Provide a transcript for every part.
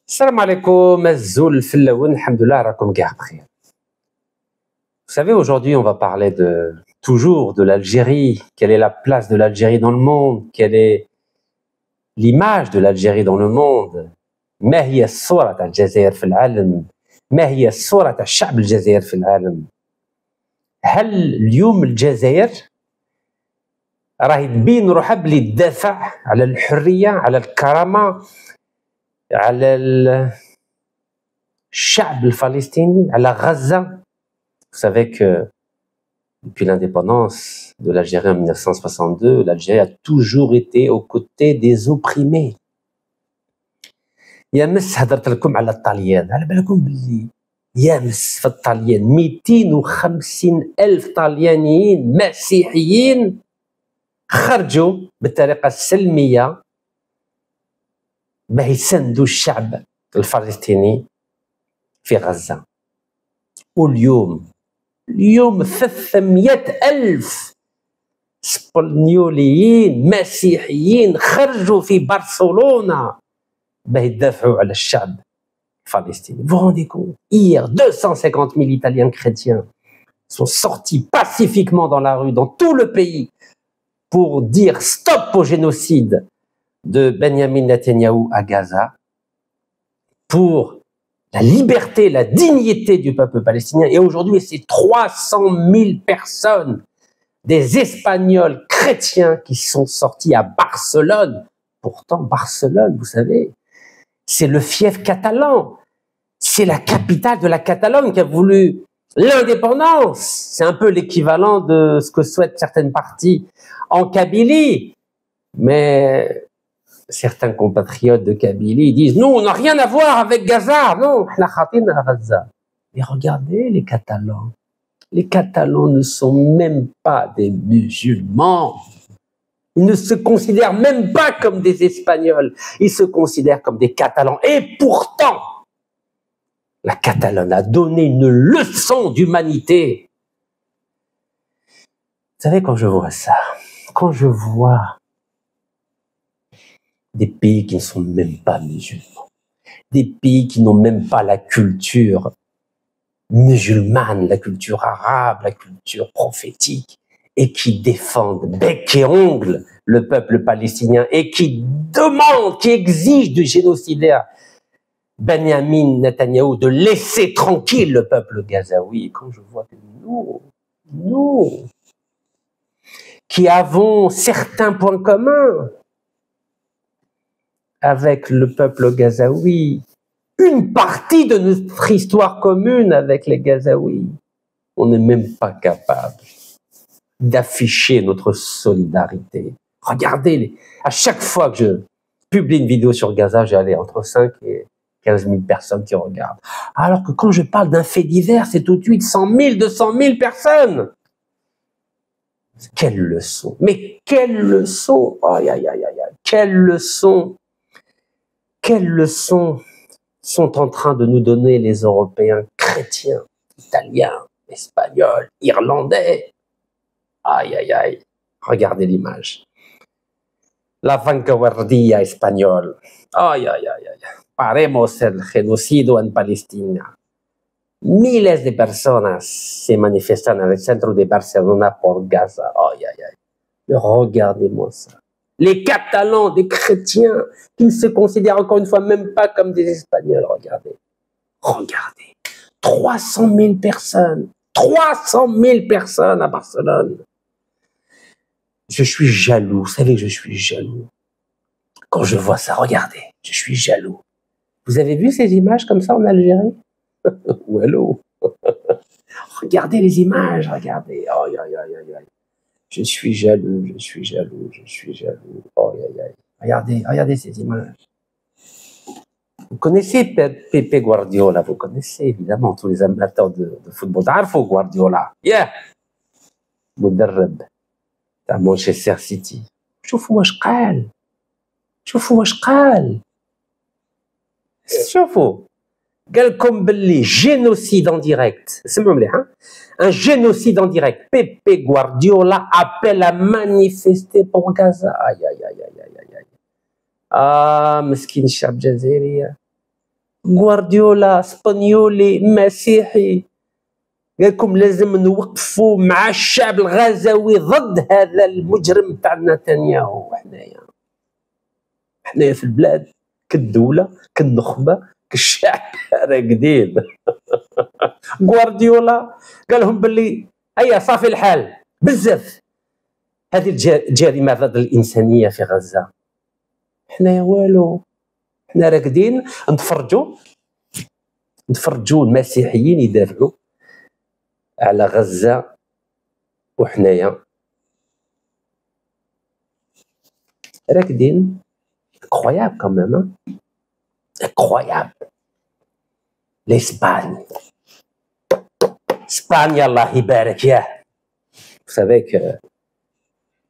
Salam alaikum, Azul Fillaoun, alhamdoulilah, rakoum kاع bkhir. Vous savez, aujourd'hui, on va parler toujours de l'Algérie. Quelle est la place de l'Algérie dans le monde? Quelle est l'image de l'Algérie dans le monde? ما هي الصورة تاع الجزائر في العالم؟ ما هي الصورة تاع الشعب الجزائري في العالم؟ هل اليوم الجزائر راهي تبين روحها بلي تدافع على الحرية، على الكرامة، على الشعب الفلسطيني، على غزة؟ Vous savez que depuis l'indépendance de l'Algérie en 1962, l'Algérie a toujours été aux côtés des opprimés. يامس هضرت لكم على الطاليان، على بالكم بلي يامس في الطاليان 250 ألف طاليانيين مسيحيين خرجوا بالطريقة السلمية باه يساندوا الشعب الفلسطيني في غزة. واليوم 300 ألف اسبانيوليين مسيحيين خرجوا في برشلونة باه يدافعوا على الشعب الفلسطيني. Vous vous rendez compte? Hier, 250 000 Italiens chrétiens sont sortis pacifiquement dans la rue, dans tout le pays, pour dire stop au génocide de Benjamin Netanyahou à Gaza, pour la liberté, la dignité du peuple palestinien. Et aujourd'hui, c'est 300 000 personnes, des Espagnols chrétiens qui sont sortis à Barcelone. Pourtant, Barcelone, vous savez, c'est le fief catalan. C'est la capitale de la Catalogne qui a voulu l'indépendance. C'est un peu l'équivalent de ce que souhaitent certaines parties en Kabylie. Mais certains compatriotes de Kabylie disent « Nous, on n'a rien à voir avec Gaza. Non, mais regardez les Catalans. Les Catalans ne sont même pas des musulmans. Ils ne se considèrent même pas comme des Espagnols. Ils se considèrent comme des Catalans. Et pourtant, la Catalogne a donné une leçon d'humanité. Vous savez, quand je vois ça, quand je vois des pays qui ne sont même pas musulmans, des pays qui n'ont même pas la culture musulmane, la culture arabe, la culture prophétique, et qui défendent bec et ongle le peuple palestinien, et qui demandent, qui exigent du génocidaire Benjamin Netanyahou de laisser tranquille le peuple gazaoui. Et quand je vois que nous, qui avons certains points communs avec le peuple gazaoui, une partie de notre histoire commune avec les Gazaouis, on n'est même pas capable d'afficher notre solidarité. Regardez, à chaque fois que je publie une vidéo sur Gaza, j'ai entre 5 et 15 000 personnes qui regardent. Alors que quand je parle d'un fait divers, c'est tout de suite 100 000, 200 000 personnes. Quelle leçon! Mais quelle leçon! Aïe, aïe, aïe, aïe, quelle leçon! Quelles leçons sont en train de nous donner les Européens chrétiens, italiens, espagnols, irlandais? Aïe, aïe, aïe. Regardez l'image. La vanguardia espagnole. Aïe, aïe, aïe, aïe. Paremos el genocidio en Palestina. Miles de personas se manifestan en el centro de Barcelona por Gaza. Aïe, aïe, aïe. Regardez-moi ça. Les Catalans, des chrétiens, qui ne se considèrent encore une fois même pas comme des Espagnols. Regardez. Regardez. 300 000 personnes. 300 000 personnes à Barcelone. Je suis jaloux. Vous savez que je suis jaloux. Quand je vois ça, regardez. Je suis jaloux. Vous avez vu ces images comme ça en Algérie? Wallo. Regardez les images, regardez. Aïe, aïe, aïe, aïe, aïe. Je suis jaloux, je suis jaloux, je suis jaloux. Aïe, aïe, aïe. Regardez, regardez ces images. Vous connaissez Pepe Guardiola, vous connaissez évidemment tous les amateurs de football. تعرفوا Guardiola. Yeah. مدرب تاع مانشستر سيتي. شوفوا واش قال. شوفوا واش قال. شوفوا. قال لكم باللي génocide en direct. سمعوا مليح ها. Un génocide en direct. Pepe Guardiola appelle à manifester pour Gaza. Aïe, aïe, aïe, aïe, aïe, aïe. مسكين الشعب الجزائري. غوارديولا اسبانيولي مسيحي قال لكم لازم نوقفوا مع الشعب الغزاوي ضد هذا المجرم تاع نتنياهو. حنايا في البلاد كالدوله كالنخبه كالشعب راقدين. غوارديولا قال لهم باللي هيا صافي الحال بزاف هذه الجريمه ضد الانسانيه في غزه. حنايا والو، حنا راقدين نتفرجوا المسيحيين يدافعوا على غزه وحنايا راقدين. incroyable quand même, hein? incroyable. L'Espagne, Allah يبارك ياه. Vous savez que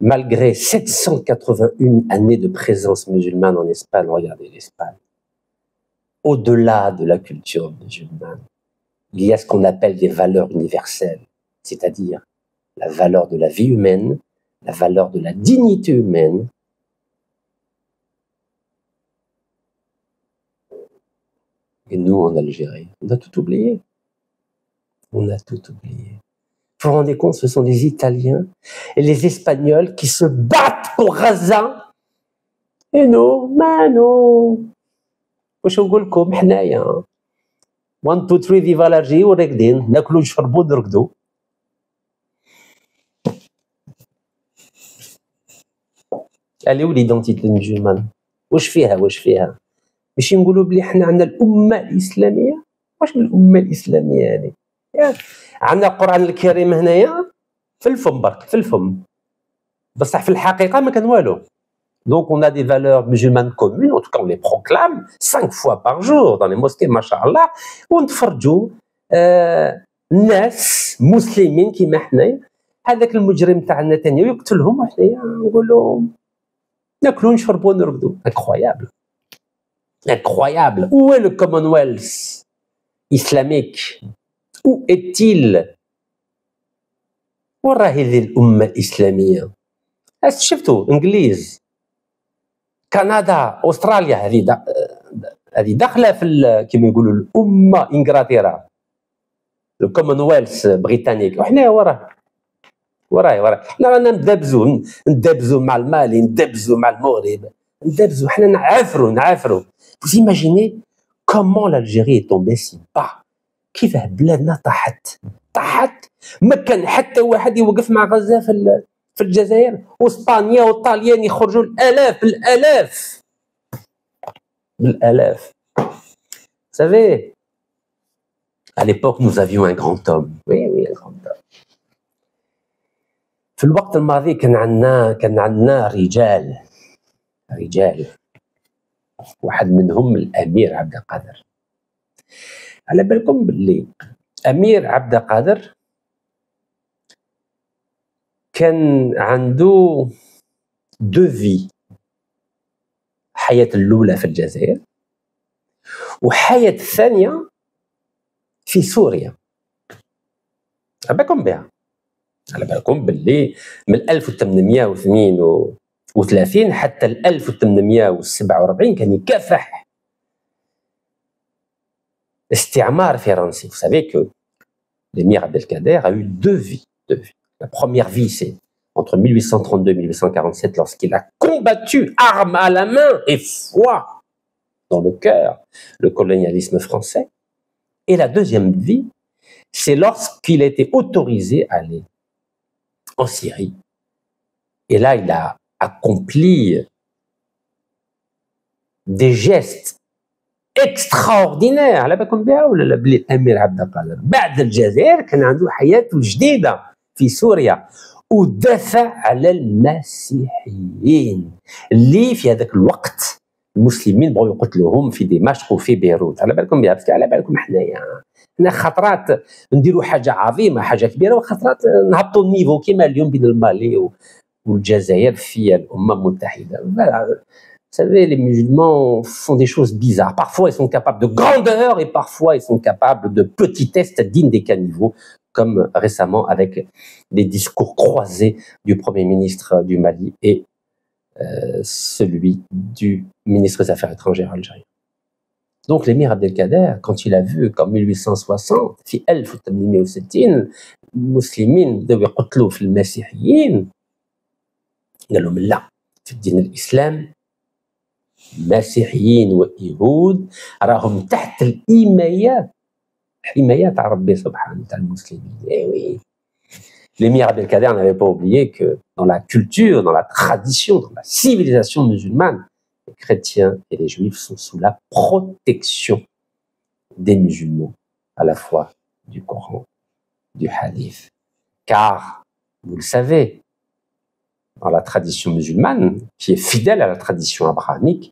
malgré 781 années de présence musulmane en Espagne, regardez l'Espagne, au-delà de la culture musulmane, il y a ce qu'on appelle des valeurs universelles, c'est-à-dire la valeur de la vie humaine, la valeur de la dignité humaine. Et nous, en Algérie, on a tout oublié. On a tout oublié. Vous vous rendez compte, ce sont les Italiens et les Espagnols qui se battent pour Gaza. Et nous, non. واش نقول لكم حنايا 1 2 3 فيفا لارجي وراقدين ناكلوا نشربوا نرقدوا. اللي هو ليدونتيتي المسلمانه واش فيها ماشي نقولوا بلي حنا عندنا الامه الاسلاميه. واش من الامه الاسلاميه يعني؟ عندنا القران الكريم هنايا في الفم برك في الفم، بصح في الحقيقه ما كان والو. Donc on a des valeurs musulmanes communes, en tout cas on les proclame 5 fois par jour dans les mosquées, machallah, ونتفرجوا ناس مسلمين كيما حنايا هذاك المجرم تاع نتنياهو يقتلهم وحنايا نقولوا ناكلوا نشربوا نرقدوا. incroyable. Où est le Commonwealth islamique? Où est-il? وين راهي ذي الامه الاسلاميه؟ شفتوا انجليز كندا استراليا هذه داخله في كما يقولوا الامه انجلترا الكومنولث بريطانيك، وحنا وراه حنا رانا ندابزو مع المالي، ندابزو مع المغرب، ندابزو حنا نعافروا. Vous imaginez comment l'Algérie est tombée si bas؟ كيفاه بلادنا طاحت ما كان حتى واحد يوقف مع غزه في الجزائر، واسبانيا والطاليان يخرجوا بالالاف. Vous savez, à l'époque nous avions un grand homme. Oui, un grand homme. في الوقت الماضي كان عندنا رجال واحد منهم الامير عبد القادر. على بالكم باللي امير عبد القادر كان عنده 2 vies، حياة الأولى في الجزائر وحياة الثانية في سوريا. على بالكم باللي من 1832 حتى 1847 كان يكافح استعمار فرنسي. Vous savez que l'émir Abdelkader a eu 2 vies. La première vie, c'est entre 1832 et 1847, lorsqu'il a combattu armes à la main et foi dans le cœur le colonialisme français. Et la deuxième vie, c'est lorsqu'il a été autorisé à aller en Syrie. Et là, il a accompli des gestes extraordinaires. على بالكم بها ولا بلي الامير عبد القادر بعد الجزائر كان عنده حياة جديدة في سوريا، ودافع على المسيحيين اللي في هذاك الوقت المسلمين بغاو يقتلوهم في دمشق وفي بيروت. على بالكم بها، على بالكم حنا خطرات نديروا حاجه عظيمه حاجه كبيره، وخطرات نهبطوا النيفو كما اليوم بين المالي والجزائر في الامم المتحده. Vous savez, les musulmans font des choses bizarres. Parfois, ils sont capables de grandeur et parfois, ils sont capables de petitesse dignes des caniveaux, comme récemment avec les discours croisés du Premier ministre du Mali et celui du ministre des Affaires étrangères algérien. Donc l'émir Abdelkader, quand il a vu qu'en 1860 في 1860 المسلمين بداو يقتلوا في المسيحيين قال لهم لا، في الدين الإسلام مسيحيين ويهود راهم تحت الحمايات تاع ربي سبحانه تاع المسلمين. Eh oui. L'émir Abdelkader n'avait pas oublié que dans la culture, dans la tradition, dans la civilisation musulmane, les chrétiens et les juifs sont sous la protection des musulmans, à la fois du Coran, du Hadith. Car, vous le savez, dans la tradition musulmane, qui est fidèle à la tradition abrahamique,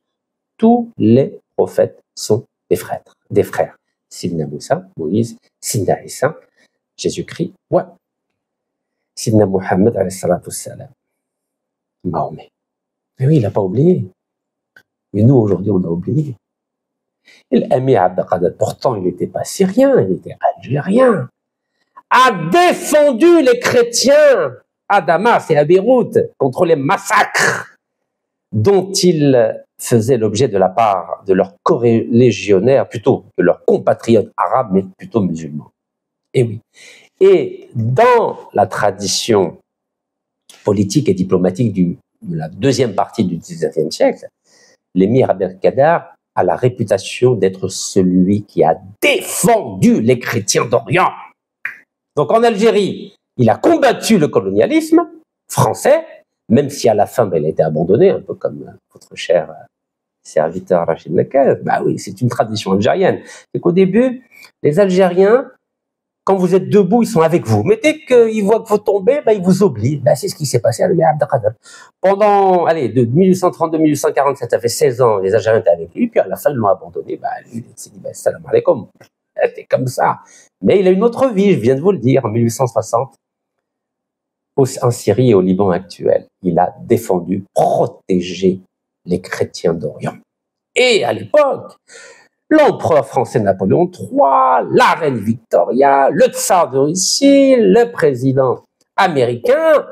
tous les prophètes sont des frères. Sidna Moussa, Moïse, Sidna Issa, Jésus-Christ, ouais. Sidna Mohammed, alayhi salatu wassalam, Mahomet. Mais oui, il n'a pas oublié. Mais nous, aujourd'hui, on a oublié. Et l'Amir Abdelkader, pourtant, il n'était pas syrien, il était algérien, a défendu les chrétiens à Damas et à Beyrouth contre les massacres dont ils faisaient l'objet de la part de leurs corélégionnaires, plutôt de leurs compatriotes arabes, mais plutôt musulmans. Et oui. Et dans la tradition politique et diplomatique de la deuxième partie du XIXe siècle, l'émir Abdelkader a la réputation d'être celui qui a défendu les chrétiens d'Orient. Donc en Algérie, il a combattu le colonialisme français, même si à la fin, il a été abandonné, un peu comme votre cher serviteur Rachid Lequel. Bah oui, c'est une tradition algérienne. C'est qu'au début, les Algériens, quand vous êtes debout, ils sont avec vous. Mais dès qu'ils voient que vous tombez, ils vous oublient. C'est ce qui s'est passé à l'émir Abdelkader. Pendant, de 1832 1847, ça fait 16 ans, les Algériens étaient avec lui, puis à la fin, ils l'ont abandonné. Lui, il s'est dit, salam alaikum. C'était comme ça. Mais il a une autre vie, je viens de vous le dire, en 1860, en Syrie et au Liban actuel. Il a défendu, protégé les chrétiens d'Orient. Et à l'époque, l'empereur français Napoléon III, la reine Victoria, le tsar de Russie, le président américain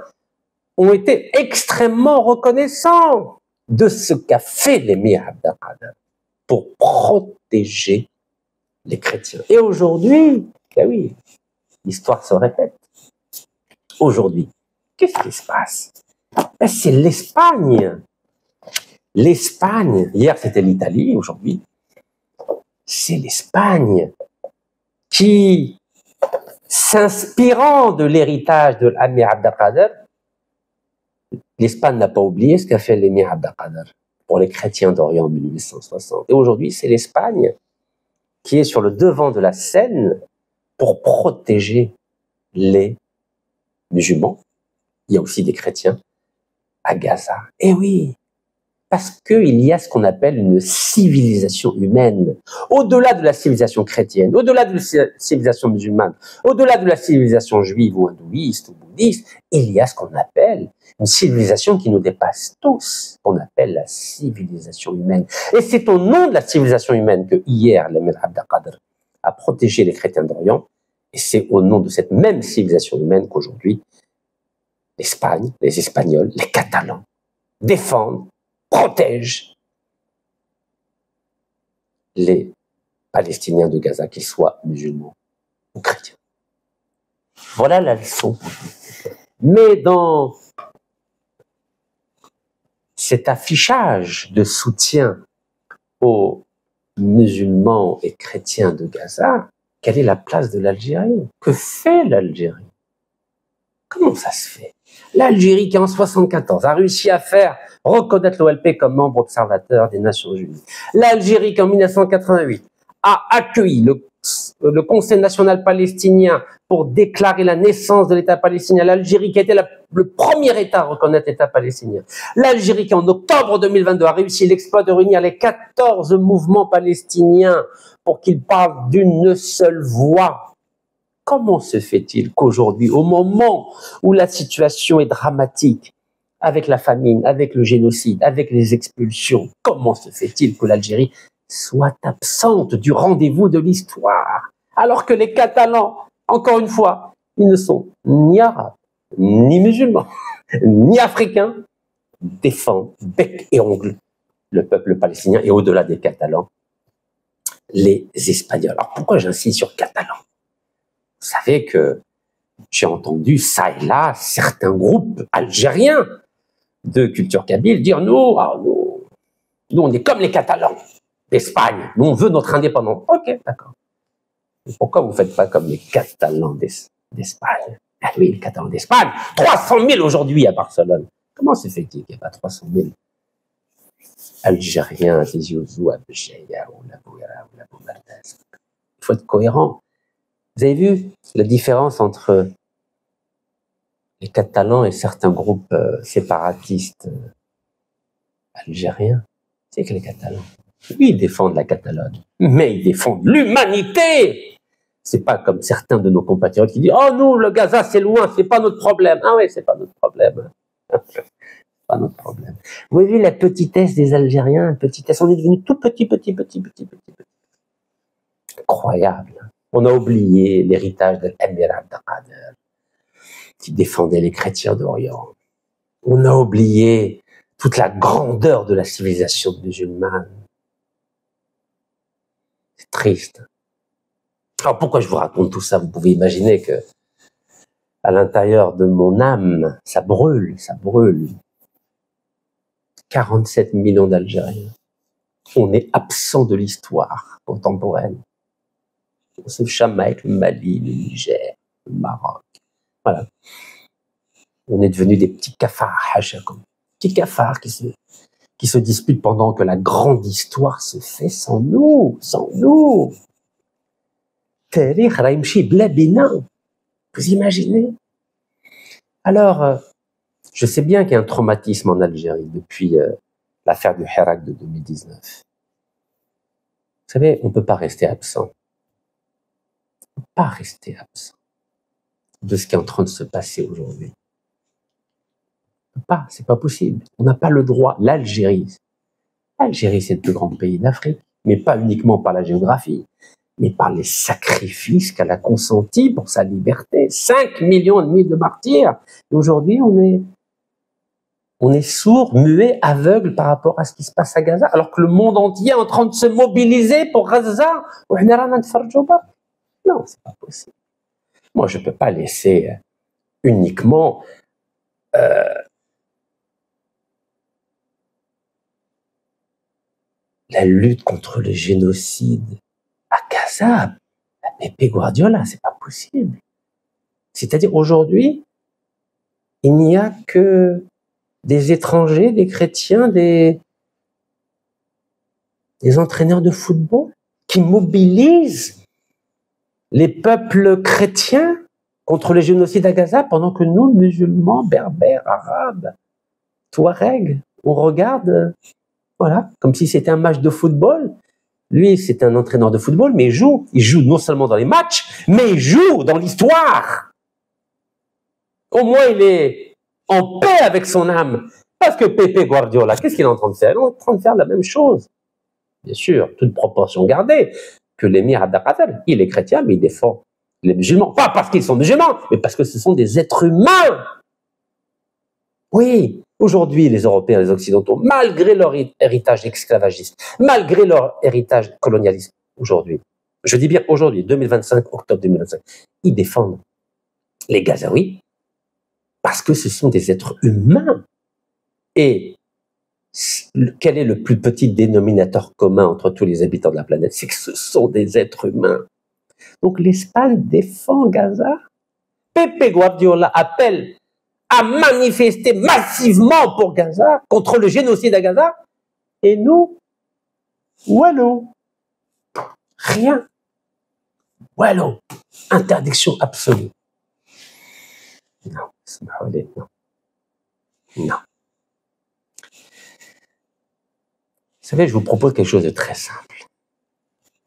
ont été extrêmement reconnaissants de ce qu'a fait l'émir Abdelkader pour protéger les chrétiens. Et aujourd'hui, oui, l'histoire se répète. Aujourd'hui, qu'est-ce qui se passe? C'est l'Espagne. L'Espagne, hier c'était l'Italie, aujourd'hui, c'est l'Espagne qui, s'inspirant de l'héritage de l'émir Abdelkader, l'Espagne n'a pas oublié ce qu'a fait l'émir Abdelkader pour les chrétiens d'Orient en 1860. Et aujourd'hui, c'est l'Espagne qui est sur le devant de la scène pour protéger les musulmans. Il y a aussi des chrétiens à Gaza. Et oui, parce qu'il y a ce qu'on appelle une civilisation humaine. Au-delà de la civilisation chrétienne, au-delà de la civilisation musulmane, au-delà de la civilisation juive ou hindouiste ou bouddhiste, il y a ce qu'on appelle une civilisation qui nous dépasse tous, qu'on appelle la civilisation humaine. Et c'est au nom de la civilisation humaine que hier, l'émir Abdelkader a protégé les chrétiens d'Orient, et c'est au nom de cette même civilisation humaine qu'aujourd'hui, l'Espagne, les Espagnols, les Catalans défendent, protègent les Palestiniens de Gaza, qu'ils soient musulmans ou chrétiens. Voilà la leçon. Mais dans cet affichage de soutien aux musulmans et chrétiens de Gaza, quelle est la place de l'Algérie? Que fait l'Algérie? Comment ça se fait? L'Algérie qui en 1974 a réussi à faire reconnaître l'OLP comme membre observateur des Nations Unies. L'Algérie qui en 1988 a accueilli le Conseil national palestinien pour déclarer la naissance de l'État palestinien. L'Algérie qui a été le premier État à reconnaître l'État palestinien. L'Algérie qui en octobre 2022 a réussi l'exploit de réunir les 14 mouvements palestiniens pour qu'ils parlent d'une seule voix. Comment se fait-il qu'aujourd'hui, au moment où la situation est dramatique, avec la famine, avec le génocide, avec les expulsions, comment se fait-il que l'Algérie soit absente du rendez-vous de l'histoire, alors que les Catalans, encore une fois, ils ne sont ni arabes, ni musulmans, ni africains, défendent bec et ongle le peuple palestinien et au-delà des Catalans, les Espagnols. Alors pourquoi j'insiste sur catalan? Vous savez que j'ai entendu ça et là certains groupes algériens de culture kabyle dire nous, on est comme les Catalans d'Espagne, nous on veut notre indépendance. Ok, d'accord. Pourquoi vous ne faites pas comme les Catalans d'Espagne? Ah oui, les Catalans d'Espagne, 300 000 aujourd'hui à Barcelone. Comment c'est fait qu'il n'y a pas 300 000 Algériens à Tizi Ouzou, à Béjaïa, ou la Bouira, ou la Boumardès? Il faut être cohérent. Vous avez vu la différence entre les Catalans et certains groupes séparatistes algériens? C'est que les Catalans, oui, ils défendent la Catalogne, mais ils défendent l'humanité. C'est pas comme certains de nos compatriotes qui disent « Oh, nous, le Gaza, c'est loin, c'est pas notre problème. » Ah oui, c'est pas notre problème. Pas notre problème. Vous avez vu la petitesse des Algériens, la petitesse, on est devenu tout petit. Incroyable. On a oublié l'héritage de l'Amir Abdelkader, qui défendait les chrétiens d'Orient. On a oublié toute la grandeur de la civilisation musulmane. C'est triste. Alors pourquoi je vous raconte tout ça? Vous pouvez imaginer que à l'intérieur de mon âme, ça brûle. 47 millions d'Algériens. On est absent de l'histoire contemporaine. On se chamaille le Mali, le Niger, le Maroc. Voilà. On est devenus des petits cafards, hachakoum. Petits cafards qui se disputent pendant que la grande histoire se fait sans nous. Tarikh raimchi bla bina. Vous imaginez? Alors, je sais bien qu'il y a un traumatisme en Algérie depuis l'affaire du Hirak de 2019. Vous savez, on ne peut pas rester absent. On ne peut pas rester absent de ce qui est en train de se passer aujourd'hui. C'est pas possible. On n'a pas le droit. L'Algérie, c'est le plus grand pays d'Afrique, mais pas uniquement par la géographie, mais par les sacrifices qu'elle a consentis pour sa liberté. 5,5 millions de martyrs. Et aujourd'hui, on est sourd, muet, aveugle par rapport à ce qui se passe à Gaza, alors que le monde entier est en train de se mobiliser pour Gaza. Non, c'est pas possible. Moi, je ne peux pas laisser uniquement la lutte contre le génocide à Gaza. Pep Guardiola, c'est pas possible. C'est-à-dire, aujourd'hui, il n'y a que des étrangers, des chrétiens, des entraîneurs de football qui mobilisent les peuples chrétiens contre le génocide à Gaza, pendant que nous, musulmans, berbères, arabes, touaregs, on regarde, voilà, comme si c'était un match de football. Lui, c'est un entraîneur de football, mais il joue non seulement dans les matchs, mais il joue dans l'histoire. Au moins, il est en paix avec son âme. Parce que Pep Guardiola, qu'est-ce qu'il est en train de faire? Il est en train de faire la même chose. Bien sûr, toute proportion gardée, que l'émir Abdelkader, il est chrétien, mais il défend les musulmans. Pas parce qu'ils sont musulmans, mais parce que ce sont des êtres humains. Oui, aujourd'hui, les Européens, les Occidentaux, malgré leur héritage esclavagiste, malgré leur héritage colonialiste, aujourd'hui, je dis bien aujourd'hui, 2025, octobre 2025, ils défendent les Gazaouis parce que ce sont des êtres humains. Et quel est le plus petit dénominateur commun entre tous les habitants de la planète? C'est que ce sont des êtres humains. Donc l'Espagne défend Gaza. Pep Guardiola appelle à manifester massivement pour Gaza, contre le génocide à Gaza. Et nous, wallo, rien. Wallo, interdiction absolue. Non, non. Vous savez, je vous propose quelque chose de très simple.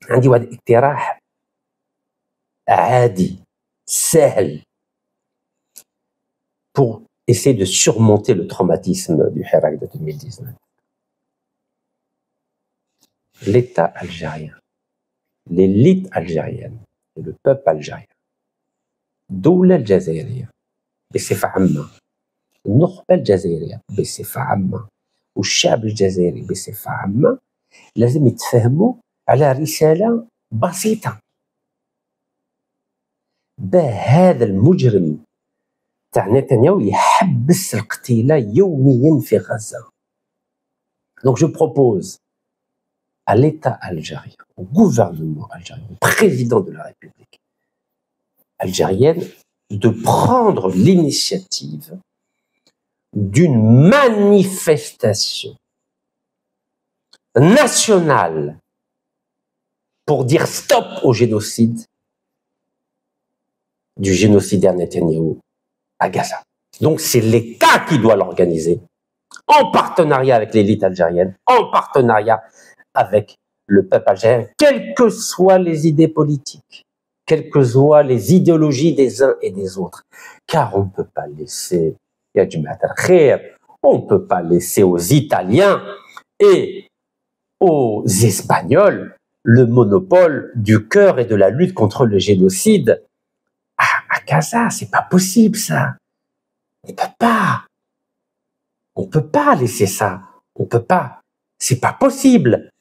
عندي واحد اقتراح عادي سهل pour essayer de surmonter le traumatisme du Hirak de 2019. L'État algérien, l'élite algérienne et le peuple algérien, الدولة الجزائرية بصفة عامة، النخبة الجزائرية بصفة عامة والشعب الجزائري بصفة عامة لازم يتفاهموا على رسالة بسيطة هذا المجرم تاع نتنياهو يحبس القتيلة يوميا في غزة. Donc je propose à l'État algérien, au gouvernement algérien, au président de la République algérienne de prendre l'initiative d'une manifestation nationale pour dire stop au génocide du génocidaire Netanyahou à Gaza. Donc c'est l'État qui doit l'organiser, en partenariat avec l'élite algérienne, en partenariat avec le peuple algérien, quelles que soient les idées politiques, quelles que soient les idéologies des uns et des autres. Car on ne peut pas laisser, on ne peut pas laisser aux Italiens et aux Espagnols le monopole du cœur et de la lutte contre le génocide à Gaza. C'est pas possible, ça. On peut pas laisser ça. On peut pas. C'est pas possible.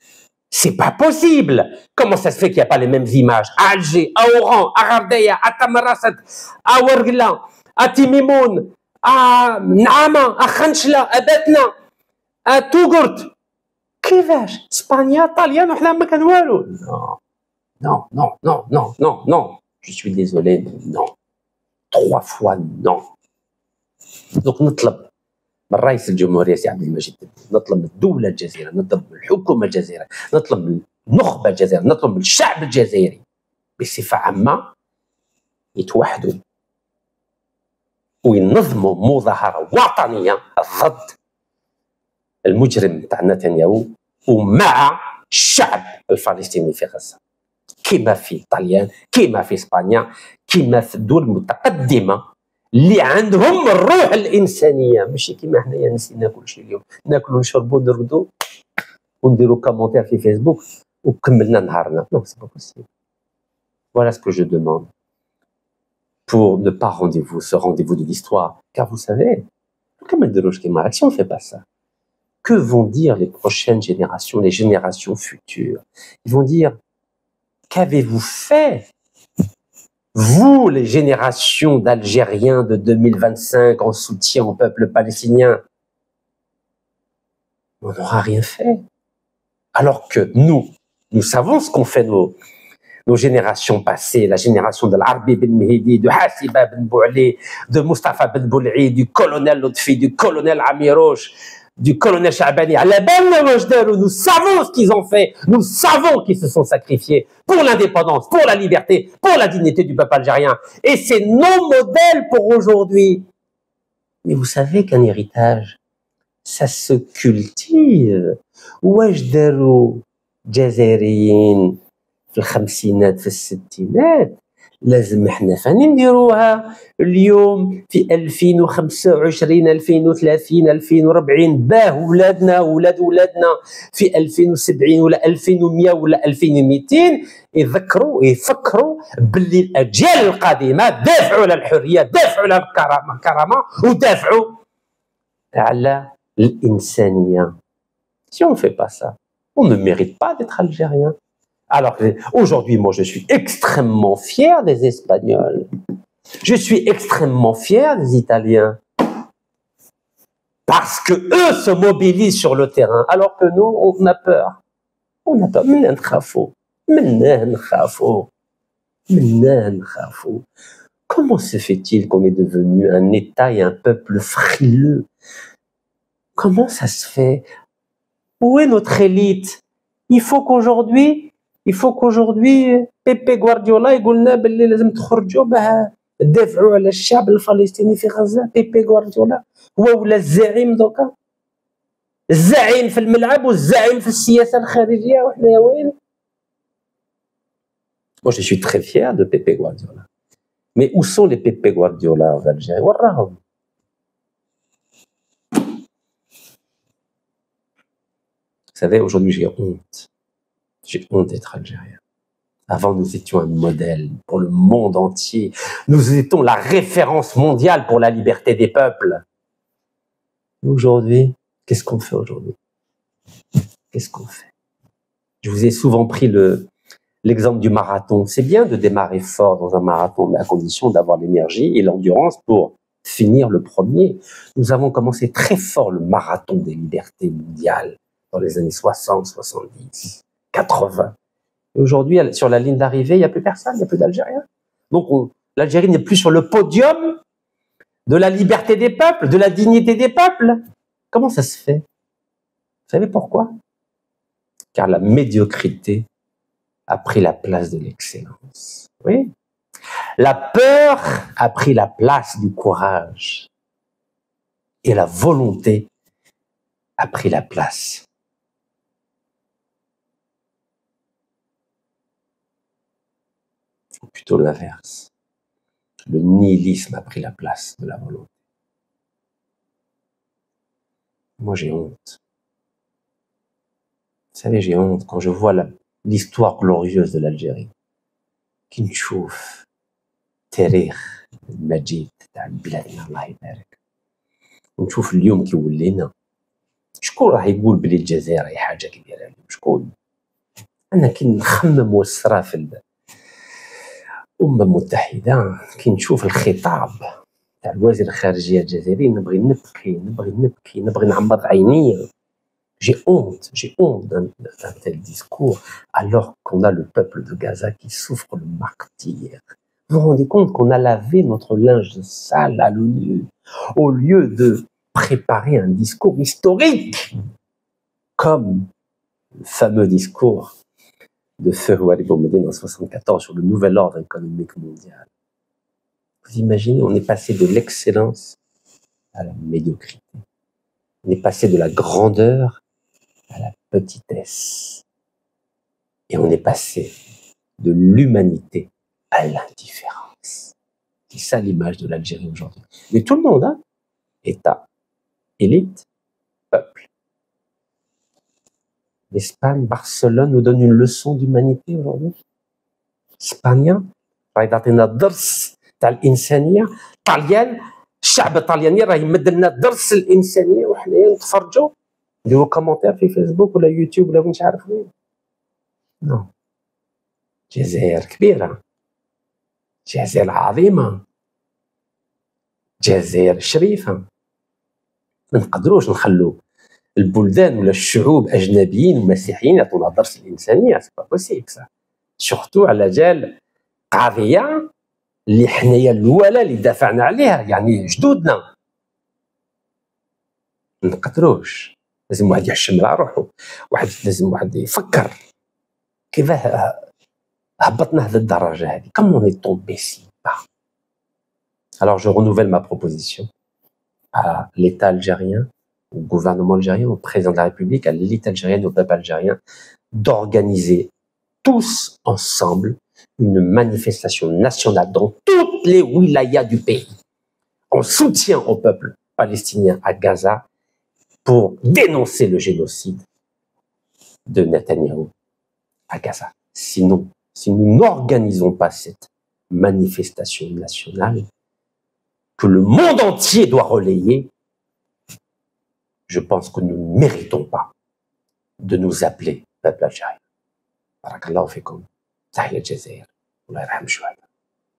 C'est pas possible. Comment ça se fait qu'il n'y a pas les mêmes images à Alger, à Oran, à Rabdeya, à Tamarasat, à Ouargla, à Timimoun, à Naama, à Khanchla, à Betna, à Tougourt. كيفاش اسبانيا طاليان وحنا ما كان والو. Non, je suis désolé, non, 3 fois non. Donc نطلب من رئيس الجمهورية سي عبد المجيد، نطلب من الدولة الجزائرية، نطلب من الحكومة الجزائرية، نطلب من النخبة الجزائرية، نطلب من الشعب الجزائري بصفة عامة يتوحدوا وينظموا مظاهرة وطنية ضد المجرم تاع نتنياهو ومع الشعب الفلسطيني في غزة، كما في طليان، كما في اسبانيا، كما في الدول المتقدمة اللي عندهم الروح الإنسانية، ماشي كما حنايا نسينا كل شيء اليوم، ناكلوا ونشربوا ونرقدوا ونديروا كومونتير في فيسبوك وكملنا نهارنا. Non, c'est pas possible. Voilà ce que je demande pour ne pas ce rendez-vous de l'histoire. Car vous savez, si on ne fait pas ça, que vont dire les prochaines générations, les générations futures? Ils vont dire, qu'avez-vous fait, vous, les générations d'Algériens de 2025 en soutien au peuple palestinien? On n'aura rien fait. Alors que nous savons ce qu'ont fait nos générations passées, la génération de l'Arbi Ben Mehdi, de Hassiba Ben Bouali, de Mustafa Ben Boul'i, du colonel Lotfi, du colonel Amiroche, du colonel Chabani, nous savons ce qu'ils ont fait, nous savons qu'ils se sont sacrifiés pour l'indépendance, pour la liberté, pour la dignité du peuple algérien. Et c'est nos modèles pour aujourd'hui. Mais vous savez qu'un héritage, ça se cultive. واش داروا الجزائريين في الخمسينات في الستينات لازم احنا فاني نديروها اليوم في 2025 2030 2040 باه ولادنا ولادنا في 2070 ولا 2100 ولا 2200 يفكروا باللي الاجيال القادمه دافعوا على الحريه، دافعوا على الكرامه ودافعوا على l'insania. Si on ne fait pas ça, on ne mérite pas d'être algérien. Alors aujourd'hui, moi, je suis extrêmement fier des Espagnols. Je suis extrêmement fier des Italiens. Parce que eux se mobilisent sur le terrain, alors que nous, on a peur. On a peur. Comment se fait-il qu'on est devenu un État et un peuple frileux? Comment ça se fait? Où est notre élite? Il faut qu'aujourd'hui Pepe Guardiola يقول لنا باللي لازم تخرجوا باه تدافعوا على الشعب الفلسطيني في غزة. بيبي غوارديولا هو ولا الزعيم دوكا، الزعيم في الملعب والزعيم في السياسة الخارجية، وحنا وين؟ Moi je suis très fier de Pepe Guardiola. Mais où sont les Pepe Guardiola en Algérie? وراهم. Vous savez, aujourd'hui, j'ai honte. J'ai honte d'être algérien. Avant, nous étions un modèle pour le monde entier. Nous étions la référence mondiale pour la liberté des peuples. Aujourd'hui, qu'est-ce qu'on fait aujourd'hui? Qu'est-ce qu'on fait? Je vous ai souvent pris l'exemple du marathon. C'est bien de démarrer fort dans un marathon, mais à condition d'avoir l'énergie et l'endurance pour finir le premier. Nous avons commencé très fort le marathon des libertés mondiales dans les années 60, 70, 80. Et aujourd'hui, sur la ligne d'arrivée, il n'y a plus personne, il n'y a plus d'Algériens. Donc, l'Algérie n'est plus sur le podium de la liberté des peuples, de la dignité des peuples. Comment ça se fait? Vous savez pourquoi? Car la médiocrité a pris la place de l'excellence. Oui. La peur a pris la place du courage. Et la volonté a pris la place. Ou plutôt l'inverse. Le nihilisme a pris la place de la volonté. Moi, j'ai honte. Vous savez, j'ai honte quand je vois l'histoire glorieuse de l'Algérie. كي نشوف تاريخ المجيد تاع بلادنا الله يبارك ونشوف اليوم كي ولينا شكون راح يقول بلي الجزائر هي حاجه كبيره اليوم شكون انا كي نخمم والصرا في الامم المتحده كي نشوف الخطاب تاع الوزير الخارجيه الجزائري نبغي نبغي نعمر عينيا. J'ai honte d'un tel discours, alors qu'on a le peuple de Gaza qui souffre le martyre. Vous vous rendez compte qu'on a lavé notre linge sale à l'ONU, au lieu de préparer un discours historique, comme le fameux discours de Feu Ouali Boumediene en 1974 sur le nouvel ordre économique mondial. Vous imaginez, on est passé de l'excellence à la médiocrité. On est passé de la grandeur à la petitesse. Et on est passé de l'humanité à l'indifférence. C'est ça l'image de l'Algérie aujourd'hui. Mais tout le monde, hein, État, élite, peuple. L'Espagne, Barcelone nous donne une leçon d'humanité aujourd'hui. Espagnol, راهي تعطينا الدرس تاع الإنسانية. طليان الشعب الطلياني راه يمد لنا درس الإنسانية وحنايا نتفرجوا نديروا كومونتير في فيسبوك ولا يوتيوب ولا مش عارف وين. نو. جزائر كبيرة. جزائر عظيمة. جزائر شريفة. ما نقدروش نخلوا البلدان ولا الشعوب أجنبيين ومسيحيين يعطونا درس الإنسانية. سي با بوسيبل سا. سورتو على جال قضية اللي حنايا الأولى اللي دافعنا عليها يعني جدودنا. ما نقدروش. لازم واحد يحشم على روحه. لازم واحد يفكر كيفاه هبطنا هذه الدرجة هذه. Comment on est tombé si bas? Alors je renouvelle ma proposition à l'État algérien, au gouvernement algérien, au président de la République, à l'élite algérienne, au peuple algérien, d'organiser tous ensemble une manifestation nationale dans toutes les wilayas du pays, en soutien au peuple palestinien à Gaza, pour dénoncer le génocide de Netanyahou à Gaza. Sinon, si nous n'organisons pas cette manifestation nationale que le monde entier doit relayer, je pense que nous ne méritons pas de nous appeler peuple algérien. Barakallahu fikum. Tahiyya Jazair. Allah yarham shuhada.